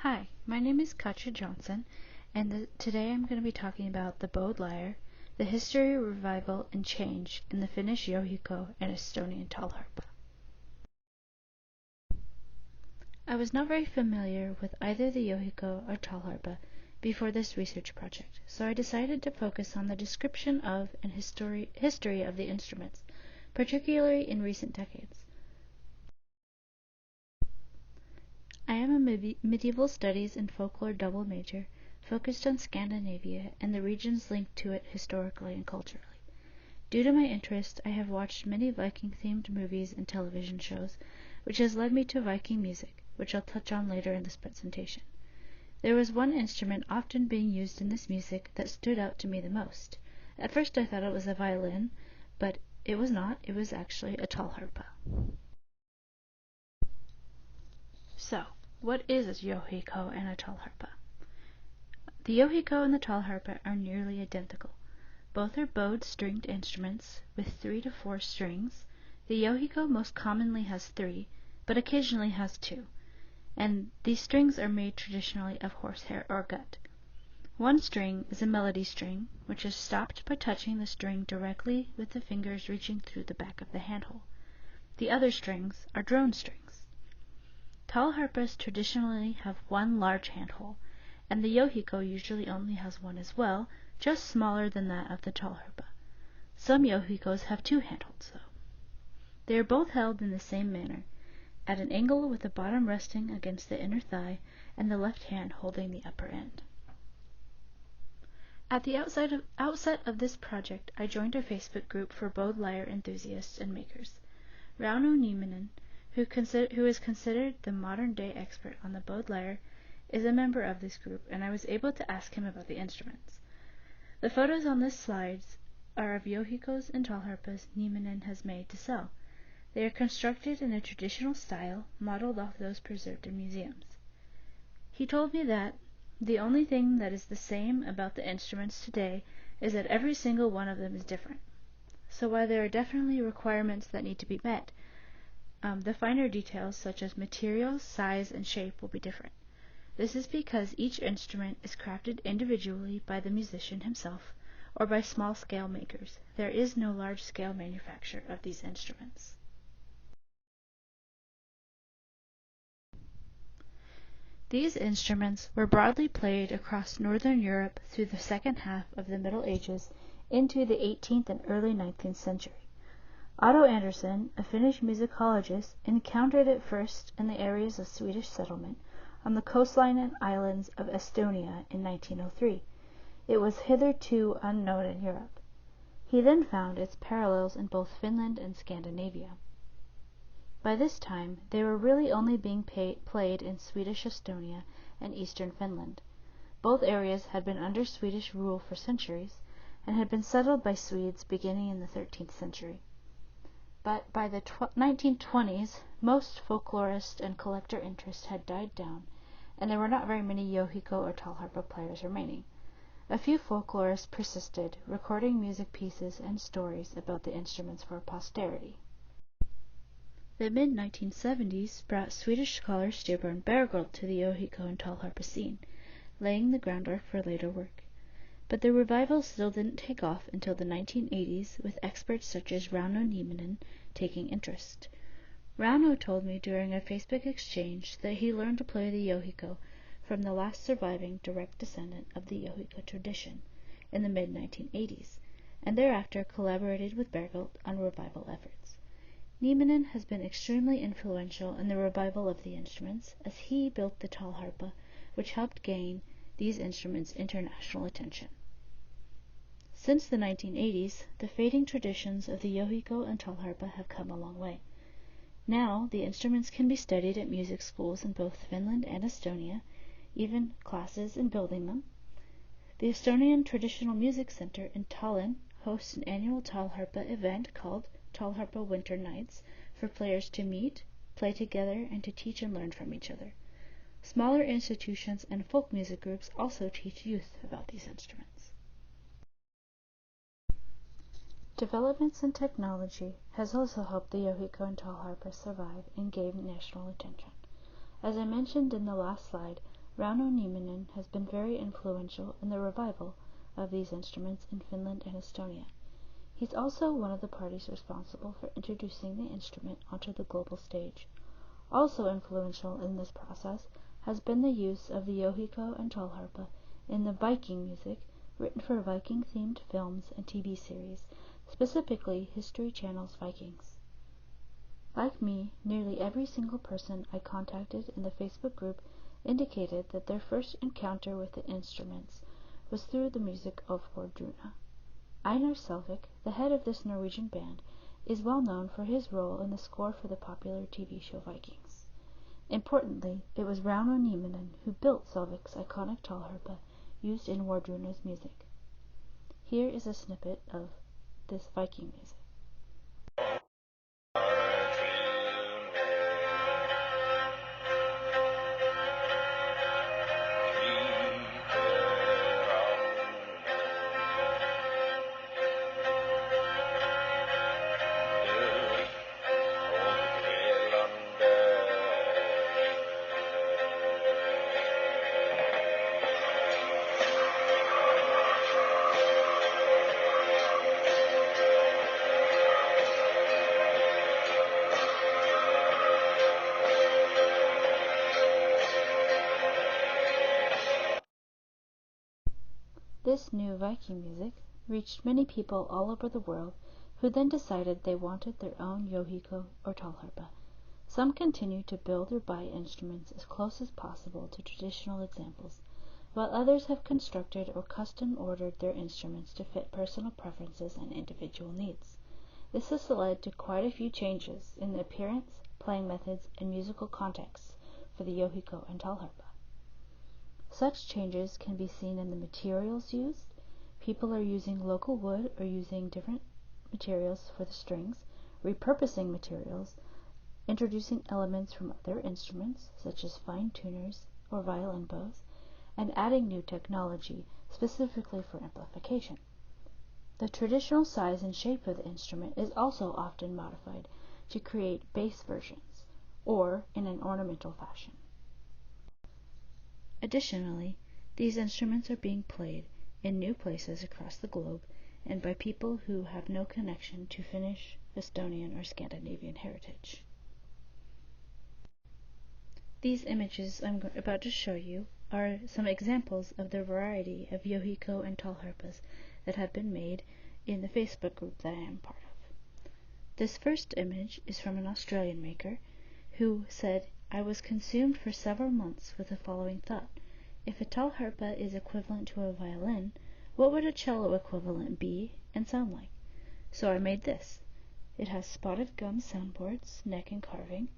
Hi, my name is Katja Johnson, and today I'm going to be talking about the bowed lyre, the history, revival, and change in the Finnish Jouhikko and Estonian Talharpa. I was not very familiar with either the Jouhikko or Talharpa before this research project, so I decided to focus on the description of and history of the instruments, particularly in recent decades. I am a medieval studies and folklore double major, focused on Scandinavia and the regions linked to it historically and culturally. Due to my interest, I have watched many Viking-themed movies and television shows, which has led me to Viking music, which I'll touch on later in this presentation. There was one instrument often being used in this music that stood out to me the most. At first I thought it was a violin, but it was not. It was actually a Talharpa. So, what is a Jouhikko and a Talharpa? The Jouhikko and the Talharpa are nearly identical. Both are bowed stringed instruments with 3 to 4 strings. The Jouhikko most commonly has 3, but occasionally has 2, and these strings are made traditionally of horsehair or gut. One string is a melody string, which is stopped by touching the string directly with the fingers reaching through the back of the handhole. The other strings are drone strings. Talharpas traditionally have one large handhole, and the Jouhikko usually only has one as well, just smaller than that of the Talharpa. Some Jouhikkos have 2 handholds, though. They are both held in the same manner, at an angle with the bottom resting against the inner thigh and the left hand holding the upper end. At the outset of this project, I joined a Facebook group for bowed lyre enthusiasts and makers. Rauno Nieminen, who is considered the modern-day expert on the bowed lyre, is a member of this group, and I was able to ask him about the instruments. The photos on this slide are of Jouhikkos and Talharpas Nieminen has made to sell. They are constructed in a traditional style, modeled off those preserved in museums. He told me that the only thing that is the same about the instruments today is that every single one of them is different. So while there are definitely requirements that need to be met, the finer details such as materials, size, and shape will be different. This is because each instrument is crafted individually by the musician himself or by small-scale makers. There is no large-scale manufacture of these instruments. These instruments were broadly played across Northern Europe through the second half of the Middle Ages into the 18th and early 19th century. Otto Andersson, a Finnish musicologist, encountered it first in the areas of Swedish settlement on the coastline and islands of Estonia in 1903. It was hitherto unknown in Europe. He then found its parallels in both Finland and Scandinavia. By this time, they were really only being played in Swedish Estonia and eastern Finland. Both areas had been under Swedish rule for centuries and had been settled by Swedes beginning in the 13th century. But by the 1920s, most folklorist and collector interest had died down, and there were not very many Jouhikko or Talharpa players remaining. A few folklorists persisted, recording music pieces and stories about the instruments for posterity. The mid-1970s brought Swedish scholar Stefan Bergholt to the Jouhikko and Talharpa scene, laying the groundwork for later work. But the revival still didn't take off until the 1980s, with experts such as Rauno Nieminen taking interest. Rauno told me during a Facebook exchange that he learned to play the Jouhikko from the last surviving direct descendant of the Jouhikko tradition in the mid-1980s, and thereafter collaborated with Bergholt on revival efforts. Nieminen has been extremely influential in the revival of the instruments, as he built the Talharpa, which helped gain these instruments international attention. Since the 1980s, the fading traditions of the Jouhikko and Talharpa have come a long way. Now, the instruments can be studied at music schools in both Finland and Estonia, even classes in building them. The Estonian Traditional Music Center in Tallinn hosts an annual Talharpa event called Talharpa Winter Nights for players to meet, play together, and to teach and learn from each other. Smaller institutions and folk music groups also teach youth about these instruments. Developments in technology has also helped the Jouhikko and Talharpa survive and gain national attention. As I mentioned in the last slide, Rauno Nieminen has been very influential in the revival of these instruments in Finland and Estonia. He's also one of the parties responsible for introducing the instrument onto the global stage. Also influential in this process has been the use of the Jouhikko and Talharpa in the Viking music written for Viking-themed films and TV series, specifically History Channel's Vikings. Like me, nearly every single person I contacted in the Facebook group indicated that their first encounter with the instruments was through the music of Wardruna. Einar Selvik, the head of this Norwegian band, is well known for his role in the score for the popular TV show Vikings. Importantly, it was Rauno Nieminen who built Selvik's iconic Talharpa used in Wardruna's music. Here is a snippet of this Viking music. This new Viking music reached many people all over the world who then decided they wanted their own Jouhikko or Talharpa. Some continued to build or buy instruments as close as possible to traditional examples, while others have constructed or custom-ordered their instruments to fit personal preferences and individual needs. This has led to quite a few changes in the appearance, playing methods, and musical contexts for the Jouhikko and Talharpa. Such changes can be seen in the materials used. People are using local wood or using different materials for the strings, repurposing materials, introducing elements from other instruments, such as fine tuners or violin bows, and adding new technology, specifically for amplification. The traditional size and shape of the instrument is also often modified to create bass versions, or in an ornamental fashion. Additionally, these instruments are being played in new places across the globe and by people who have no connection to Finnish, Estonian, or Scandinavian heritage. These images I'm about to show you are some examples of the variety of Jouhikko and Talharpas that have been made in the Facebook group that I am part of. This first image is from an Australian maker who said, "I was consumed for several months with the following thought. If a Talharpa is equivalent to a violin, what would a cello equivalent be and sound like? So I made this. It has spotted gum soundboards, neck and carving,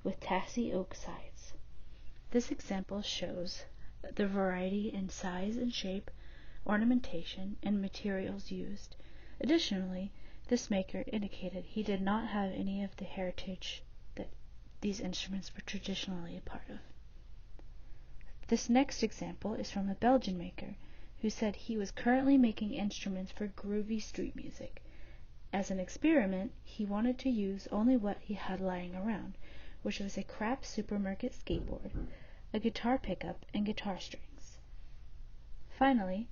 with tassy oak sides." This example shows the variety in size and shape, ornamentation, and materials used. Additionally, this maker indicated he did not have any of the heritage that these instruments were traditionally a part of. This next example is from a Belgian maker who said he was currently making instruments for groovy street music. As an experiment, he wanted to use only what he had lying around, which was a crap supermarket skateboard, a guitar pickup, and guitar strings. Finally,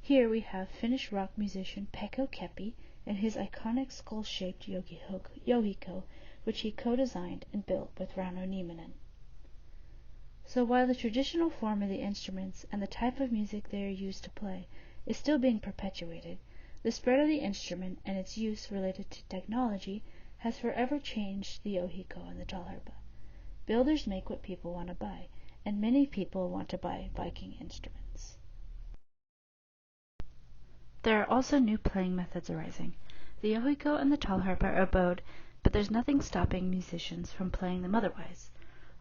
here we have Finnish rock musician Pekko Keppi and his iconic skull-shaped Jouhikko, which he co-designed and built with Rauno Nieminen. So while the traditional form of the instruments and the type of music they are used to play is still being perpetuated, the spread of the instrument and its use related to technology has forever changed the Jouhikko and the Talharpa. Builders make what people want to buy, and many people want to buy Viking instruments. There are also new playing methods arising. The Jouhikko and the Talharpa are bowed, but there's nothing stopping musicians from playing them otherwise.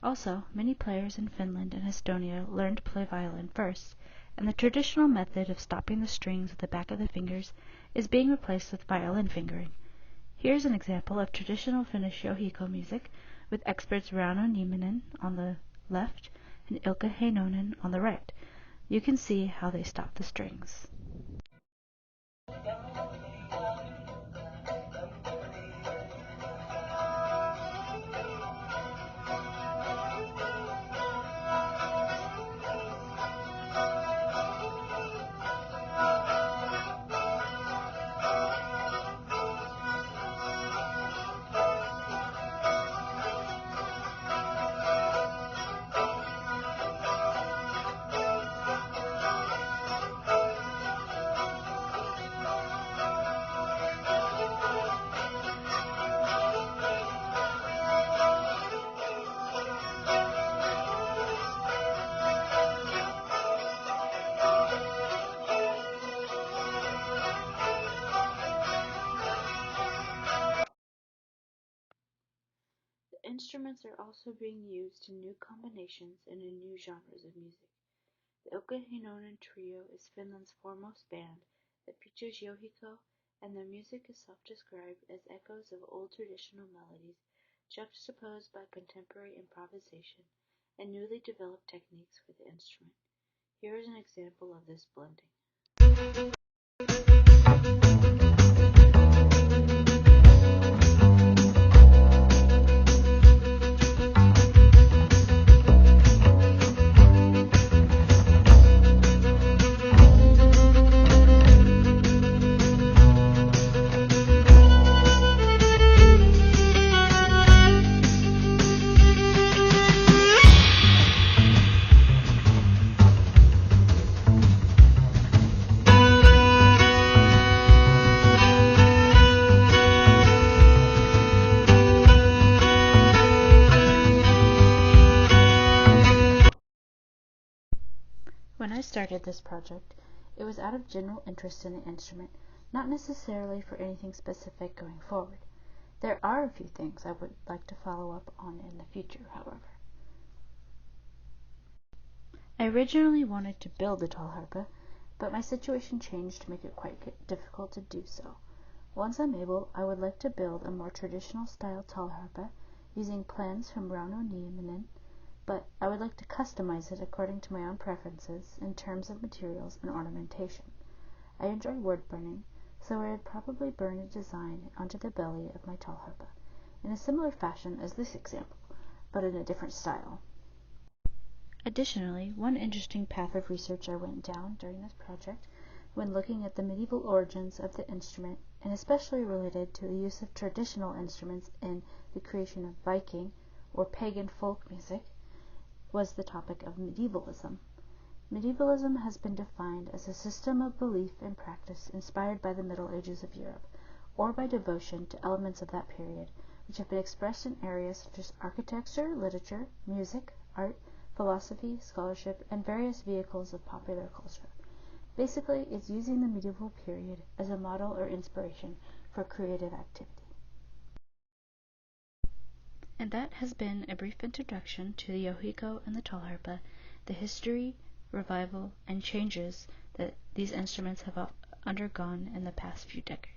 Also, many players in Finland and Estonia learned to play violin first, and the traditional method of stopping the strings with the back of the fingers is being replaced with violin fingering. Here's an example of traditional Finnish Jouhikko music with experts Rauno Nieminen on the left and Ilkka Heinonen on the right. You can see how they stop the strings. instruments are also being used in new combinations and in new genres of music. The Heinonen Trio is Finland's foremost band that features Jouhikko, and their music is self-described as echoes of old traditional melodies juxtaposed by contemporary improvisation and newly developed techniques for the instrument. Here is an example of this blending. When I started this project, it was out of general interest in the instrument, not necessarily for anything specific going forward. There are a few things I would like to follow up on in the future, however. I originally wanted to build a Talharpa, but my situation changed to make it quite difficult to do so. Once I'm able, I would like to build a more traditional style Talharpa using plans from Rauno Nieminen, but I would like to customize it according to my own preferences in terms of materials and ornamentation. I enjoy wood burning, so I would probably burn a design onto the belly of my Talharpa, in a similar fashion as this example, but in a different style. Additionally, one interesting path of research I went down during this project, when looking at the medieval origins of the instrument, and especially related to the use of traditional instruments in the creation of Viking or pagan folk music, was the topic of medievalism. Medievalism has been defined as a system of belief and practice inspired by the Middle Ages of Europe, or by devotion to elements of that period, which have been expressed in areas such as architecture, literature, music, art, philosophy, scholarship, and various vehicles of popular culture. Basically, it's using the medieval period as a model or inspiration for creative activity. And that has been a brief introduction to the Jouhikko and the Talharpa, the history, revival, and changes that these instruments have undergone in the past few decades.